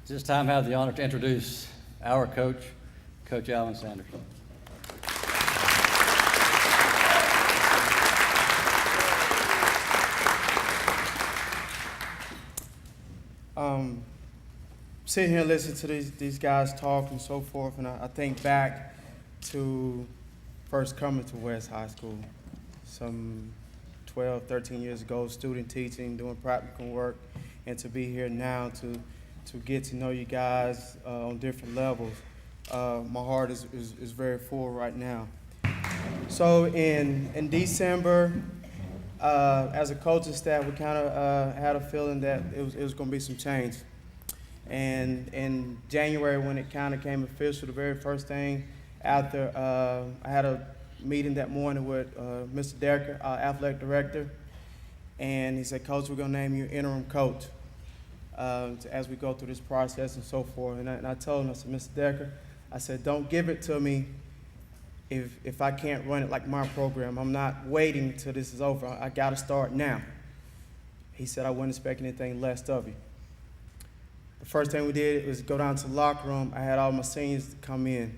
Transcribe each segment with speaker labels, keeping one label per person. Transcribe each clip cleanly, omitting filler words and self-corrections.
Speaker 1: This time I have the honor to introduce our coach, Coach Alvin Sanders.
Speaker 2: Sitting here listening to these guys talk and so forth, and I think back to first coming to West High School some 12, 13 years ago, student teaching, doing practical work, and to be here now to get to know you guys on different levels. My heart is very full right now. So in December, as a coaching staff, we kind of had a feeling that it was going to be some change. And in January, when it kind of came official, the very first thing after I had a meeting that morning with Mr. Decker, our athletic director, and he said, "Coach, we're going to name you interim coach as we go through this process and so forth." And I told him, I said, "Mr. Decker," I said, "don't give it to me if I can't run it like my program. I'm not waiting till this is over. I got to start now." He said, "I wasn't expecting anything less of you." The first thing we did was go down to the locker room. I had all my seniors come in.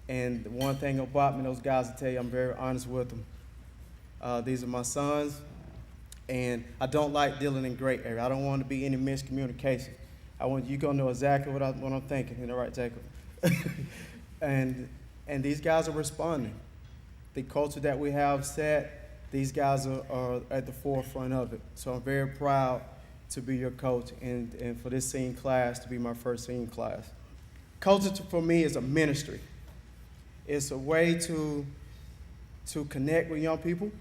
Speaker 2: And the one thing about me, those guys will tell you, I'm very honest with them. These are my sons, and I don't like dealing in gray area. I don't want to be any miscommunication. I want you to know exactly what I'm thinking. You know, right, Jacob? and these guys are responding. The culture that we have set, these guys are at the forefront of it. So I'm very proud to be your coach and for this senior class to be my first senior class. Culture for me is a ministry. It's a way to connect with young people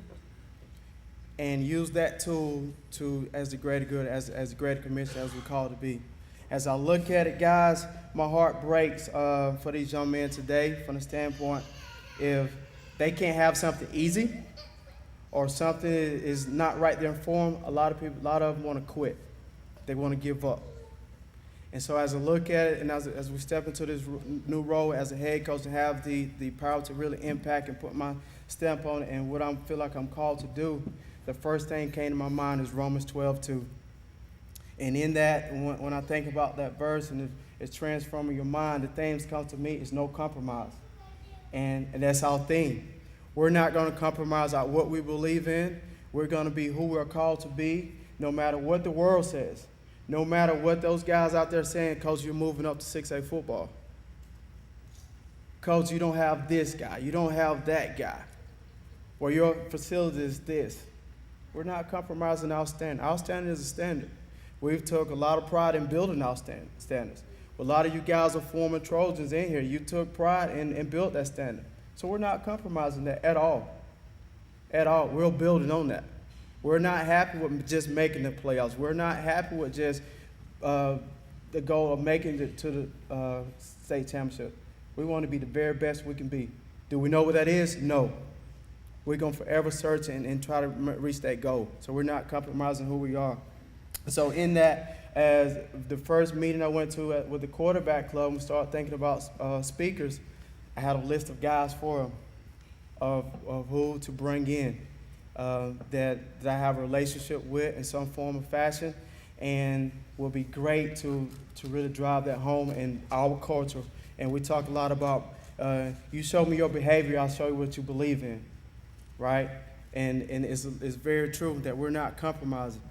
Speaker 2: and use that tool as the greater good, as the greater commission, as we call it to be. As I look at it, guys, my heart breaks for these young men today from the standpoint if they can't have something easy or something is not right there for them, a lot of them want to quit. They want to give up. And so as I look at it and as we step into this new role as a head coach and have the power to really impact and put my stamp on it and what I feel like I'm called to do, the first thing came to my mind is Romans 12:2. And in that, when I think about that verse and it's transforming your mind, the things come to me is no compromise. And that's our theme. We're not going to compromise out what we believe in. We're going to be who we're called to be, no matter what the world says. No matter what those guys out there saying, "Coach, you're moving up to 6A football. Coach, you don't have this guy. You don't have that guy. Or your facility is this." We're not compromising our standard. Our standard is a standard. We've took a lot of pride in building our standards. A lot of you guys are former Trojans in here. You took pride and built that standard. So we're not compromising that at all. At all. We're building on that. We're not happy with just making the playoffs. We're not happy with just the goal of making it to the state championship. We want to be the very best we can be. Do we know what that is? No. We're going to forever search and try to reach that goal. So we're not compromising who we are. So in that, as the first meeting I went to with the quarterback club, we started thinking about speakers. I had a list of guys for them of who to bring in. That I have a relationship with in some form or fashion, and will be great to really drive that home in our culture. And we talk a lot about, you show me your behavior, I'll show you what you believe in, right? And it's very true that we're not compromising.